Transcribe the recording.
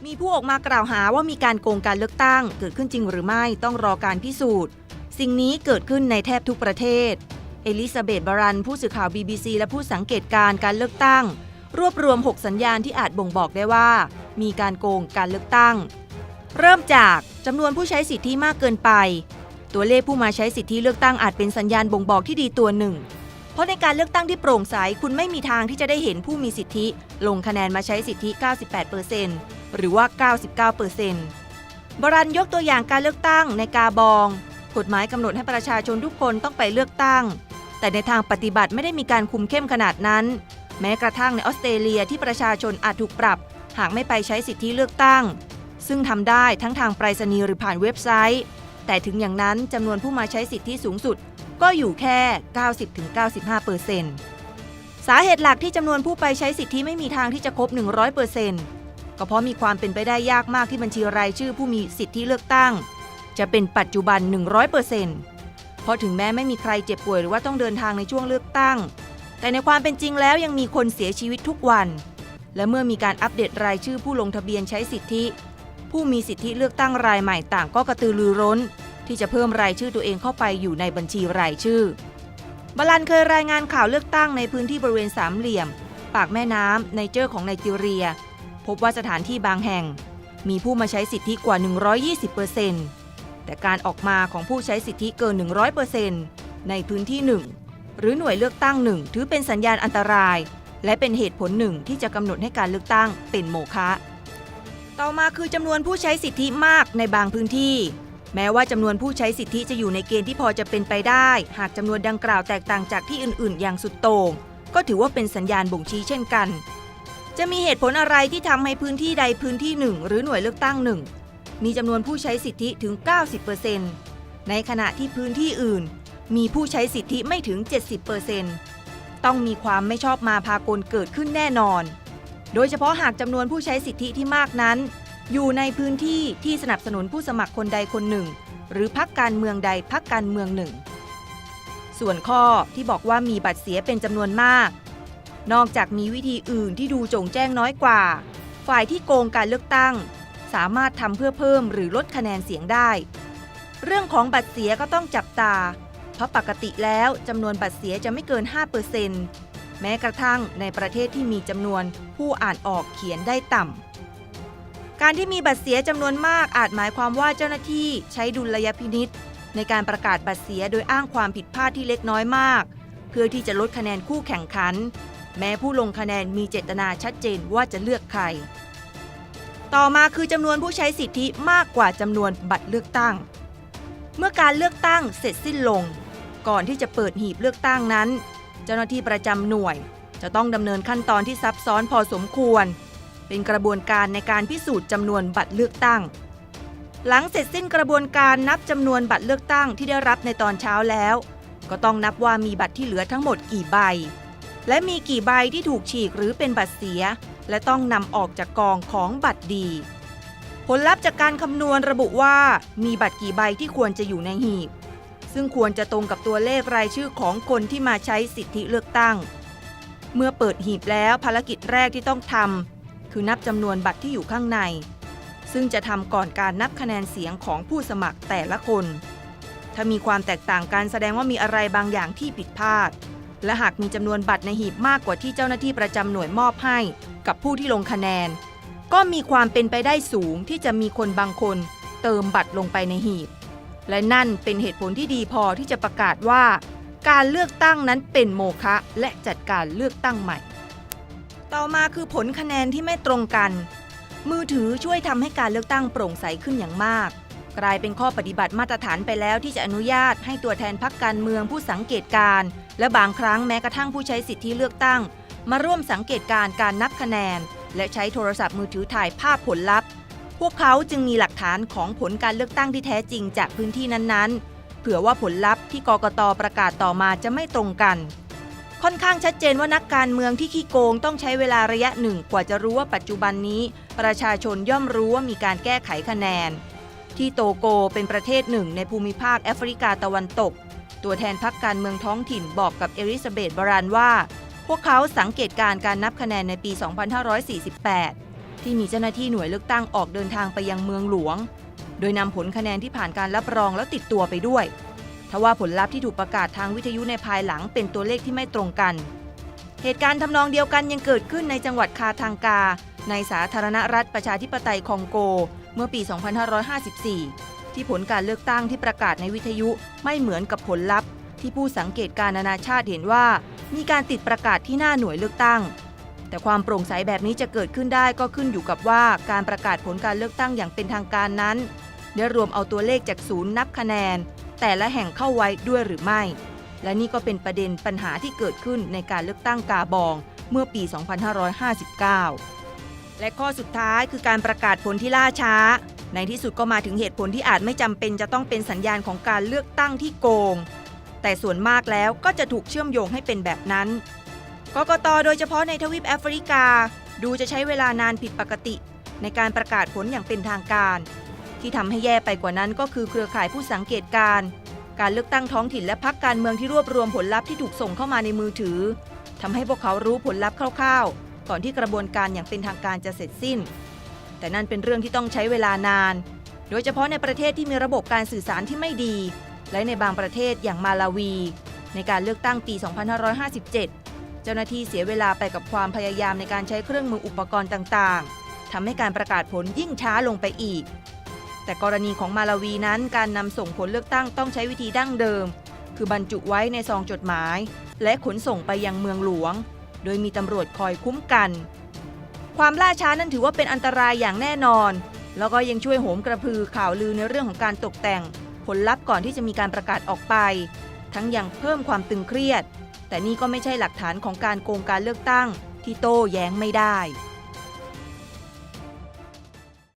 มีผู้ออกมากล่าวหาว่ามีการโกงการเลือกตั้งเกิดขึ้นจริงหรือไม่ต้องรอการพิสูจน์สิ่งนี้เกิดขึ้นในแทบทุกประเทศเอลิซาเบธ บารันผู้สื่อข่าว BBC และผู้สังเกตการเลือกตั้งรวบรวม6สัญญาณที่อาจบ่งบอกได้ว่ามีการโกงการเลือกตั้งเริ่มจากจำนวนผู้ใช้สิทธิมากเกินไปตัวเลขผู้มาใช้สิทธิเลือกตั้งอาจเป็นสัญญาณบ่งบอกที่ดีตัวหนึ่งเพราะในการเลือกตั้งที่โปร่งใสคุณไม่มีทางที่จะได้เห็นผู้มีสิทธิลงคะแนนมาใช้สิทธิ 98% หรือว่า 99% บารันยกตัวอย่างการเลือกตั้งในกาบองกฎหมายกำหนดให้ประชาชนทุกคนต้องไปเลือกตั้งแต่ในทางปฏิบัติไม่ได้มีการคุมเข้มขนาดนั้นแม้กระทั่งในออสเตรเลียที่ประชาชนอาจถูกปรับหากไม่ไปใช้สิทธิเลือกตั้งซึ่งทำได้ทั้งทางไปรษณีย์หรือผ่านเว็บไซต์แต่ถึงอย่างนั้นจำนวนผู้มาใช้สิทธิสูงสุดก็อยู่แค่ 90-95% สาเหตุหลักที่จำนวนผู้ไปใช้สิทธิไม่มีทางที่จะครบ 100% ก็เพราะมีความเป็นไปได้ยากมากที่บัญชีรายชื่อผู้มีสิทธิเลือกตั้งจะเป็นปัจจุบัน 100% เพราะถึงแม้ไม่มีใครเจ็บป่วยหรือว่าต้องเดินทางในช่วงเลือกตั้งแต่ในความเป็นจริงแล้วยังมีคนเสียชีวิตทุกวันและเมื่อมีการอัปเดตรายชื่อผู้ลงทะเบียนใช้สิทธิผู้มีสิทธิเลือกตั้งรายใหม่ต่างก็กระตือรือร้นที่จะเพิ่มรายชื่อตัวเองเข้าไปอยู่ในบัญชีรายชื่อบาลันเคยรายงานข่าวเลือกตั้งในพื้นที่บริเวณสามเหลี่ยมปากแม่น้ำไนเจอร์ของไนจีเรียพบว่าสถานที่บางแห่งมีผู้มาใช้สิทธิกว่า 120%แต่การออกมาของผู้ใช้สิทธิเกิน 100% ในพื้นที่หนึ่งหรือหน่วยเลือกตั้งหนึ่งถือเป็นสัญญาณอันตรายและเป็นเหตุผลหนึ่งที่จะกำหนดให้การเลือกตั้งเป็นโมฆะต่อมาคือจำนวนผู้ใช้สิทธิมากในบางพื้นที่แม้ว่าจำนวนผู้ใช้สิทธิจะอยู่ในเกณฑ์ที่พอจะเป็นไปได้หากจำนวนดังกล่าวแตกต่างจากที่อื่นๆอย่างสุดโต่งก็ถือว่าเป็นสัญญาณบ่งชี้เช่นกันจะมีเหตุผลอะไรที่ทำให้พื้นที่ใดพื้นที่หนึ่งหรือหน่วยเลือกตั้งหนึ่งมีจำนวนผู้ใช้สิทธิถึง 90% ในขณะที่พื้นที่อื่นมีผู้ใช้สิทธิไม่ถึง 70% ต้องมีความไม่ชอบมาพากลเกิดขึ้นแน่นอนโดยเฉพาะหากจำนวนผู้ใช้สิทธิที่มากนั้นอยู่ในพื้นที่ที่สนับสนุนผู้สมัครคนใดคนหนึ่งหรือพรรคการเมืองใดพรรคการเมืองหนึ่งส่วนข้อที่บอกว่ามีบัตรเสียเป็นจำนวนมากนอกจากมีวิธีอื่นที่ดูโจ่งแจ้งน้อยกว่าฝ่ายที่โกงการเลือกตั้งสามารถทำเพื่อเพิ่มหรือลดคะแนนเสียงได้เรื่องของบัตรเสียก็ต้องจับตาเพราะปกติแล้วจำนวนบัตรเสียจะไม่เกิน 5% แม้กระทั่งในประเทศที่มีจำนวนผู้อ่านออกเขียนได้ต่ำการที่มีบัตรเสียจำนวนมากอาจหมายความว่าเจ้าหน้าที่ใช้ดุลยพินิจในการประกาศบัตรเสียโดยอ้างความผิดพลาดที่เล็กน้อยมากเพื่อที่จะลดคะแนนคู่แข่งขันแม้ผู้ลงคะแนนมีเจตนาชัดเจนว่าจะเลือกใครต่อมาคือจำนวนผู้ใช้สิทธิมากกว่าจำนวนบัตรเลือกตั้งเมื่อการเลือกตั้งเสร็จสิ้นลงก่อนที่จะเปิดหีบเลือกตั้งนั้นเจ้าหน้าที่ประจำหน่วยจะต้องดำเนินขั้นตอนที่ซับซ้อนพอสมควรเป็นกระบวนการในการพิสูจน์จำนวนบัตรเลือกตั้งหลังเสร็จสิ้นกระบวนการนับจำนวนบัตรเลือกตั้งที่ได้รับในตอนเช้าแล้วก็ต้องนับว่ามีบัตรที่เหลือทั้งหมดกี่ใบและมีกี่ใบที่ถูกฉีกหรือเป็นบัตรเสียและต้องนำออกจากกองของบัตรดีผลลัพธ์จากการคำนวณระบุว่ามีบัตรกี่ใบที่ควรจะอยู่ในหีบซึ่งควรจะตรงกับตัวเลขรายชื่อของคนที่มาใช้สิทธิเลือกตั้งเมื่อเปิดหีบแล้วภารกิจแรกที่ต้องทำคือนับจำนวนบัตรที่อยู่ข้างในซึ่งจะทำก่อนการนับคะแนนเสียงของผู้สมัครแต่ละคนถ้ามีความแตกต่างกันแสดงว่ามีอะไรบางอย่างที่ผิดพลาดและหากมีจำนวนบัตรในหีบมากกว่าที่เจ้าหน้าที่ประจำหน่วยมอบให้กับผู้ที่ลงคะแนนก็มีความเป็นไปได้สูงที่จะมีคนบางคนเติมบัตรลงไปในหีบและนั่นเป็นเหตุผลที่ดีพอที่จะประกาศว่าการเลือกตั้งนั้นเป็นโมฆะและจัดการเลือกตั้งใหม่ต่อมาคือผลคะแนนที่ไม่ตรงกันมือถือช่วยทำให้การเลือกตั้งโปร่งใสขึ้นอย่างมากกลายเป็นข้อปฏิบัติมาตรฐานไปแล้วที่จะอนุญาตให้ตัวแทนพรรคการเมืองผู้สังเกตการณ์และบางครั้งแม้กระทั่งผู้ใช้สิทธิเลือกตั้งมาร่วมสังเกตการนับคะแนนและใช้โทรศัพท์มือถือถ่ายภาพผลลัพธ์พวกเขาจึงมีหลักฐานของผลการเลือกตั้งที่แท้จริงจากพื้นที่นั้นๆเผื่อว่าผลลัพธ์ที่กกต.ประกาศต่อมาจะไม่ตรงกันค่อนข้างชัดเจนว่านักการเมืองที่ขี้โกงต้องใช้เวลาระยะหนึ่งกว่าจะรู้ว่าปัจจุบันนี้ประชาชนย่อมรู้ว่ามีการแก้ไขคะแนนที่โตโกเป็นประเทศหนึ่งในภูมิภาคแอฟริกาตะวันตกตัวแทนพรรคการเมืองท้องถิ่นบอกกับเอลิซาเบธ บารันว่าพวกเขาสังเกตการนับคะแนนในปี 2548 ที่มีเจ้าหน้าที่หน่วยเลือกตั้งออกเดินทางไปยังเมืองหลวงโดยนำผลคะแนนที่ผ่านการรับรองแล้วติดตัวไปด้วยทว่าผลลัพธ์ที่ถูกประกาศทางวิทยุในภายหลังเป็นตัวเลขที่ไม่ตรงกันเหตุการณ์ทำนองเดียวกันยังเกิดขึ้นในจังหวัดคาทังกาในสาธารณรัฐประชาธิปไตยคองโกเมื่อปี 2554 ที่ผลการเลือกตั้งที่ประกาศในวิทยุไม่เหมือนกับผลลัพธ์ที่ผู้สังเกตการณ์นานาชาติเห็นว่ามีการติดประกาศที่หน้าหน่วยเลือกตั้งแต่ความโปร่งใสแบบนี้จะเกิดขึ้นได้ก็ขึ้นอยู่กับว่าการประกาศผลการเลือกตั้งอย่างเป็นทางการนั้นได้รวมเอาตัวเลขจากศูนย์นับคะแนนแต่ละแห่งเข้าไว้ด้วยหรือไม่และนี่ก็เป็นประเด็นปัญหาที่เกิดขึ้นในการเลือกตั้งกาบองเมื่อปี 2559 และข้อสุดท้ายคือการประกาศผลที่ล่าช้าในที่สุดก็มาถึงเหตุผลที่อาจไม่จำเป็นจะต้องเป็นสัญญาณของการเลือกตั้งที่โกงแต่ส่วนมากแล้วก็จะถูกเชื่อมโยงให้เป็นแบบนั้นกกต.โดยเฉพาะในทวีปแอฟริกาดูจะใช้เวลานานผิดปกติในการประกาศผลอย่างเป็นทางการที่ทำให้แย่ไปกว่านั้นก็คือเครือข่ายผู้สังเกตการเลือกตั้งท้องถิ่นและพรรคการเมืองที่รวบรวมผลลัพธ์ที่ถูกส่งเข้ามาในมือถือทำให้พวกเขารู้ผลลัพธ์คร่าวๆก่อนที่กระบวนการอย่างเป็นทางการจะเสร็จสิ้นแต่นั่นเป็นเรื่องที่ต้องใช้เวลานานโดยเฉพาะในประเทศที่มีระบบการสื่อสารที่ไม่ดีและในบางประเทศอย่างมาลาวีในการเลือกตั้งปี 2557 เจ้าหน้าที่เสียเวลาไปกับความพยายามในการใช้เครื่องมืออุปกรณ์ต่างๆทำให้การประกาศผลยิ่งช้าลงไปอีกแต่กรณีของมาลาวีนั้นการนำส่งผลเลือกตั้งต้องใช้วิธีดั้งเดิมคือบรรจุไว้ในซองจดหมายและขนส่งไปยังเมืองหลวงโดยมีตำรวจคอยคุ้มกันความล่าช้านั้นถือว่าเป็นอันตรายอย่างแน่นอนแล้วก็ยังช่วยโหมกระพือข่าวลือในเรื่องของการตกแต่งผลลัพธ์ก่อนที่จะมีการประกาศออกไปทั้งยังเพิ่มความตึงเครียดแต่นี่ก็ไม่ใช่หลักฐานของการโกงการเลือกตั้งที่โต้แย้งไม่ได้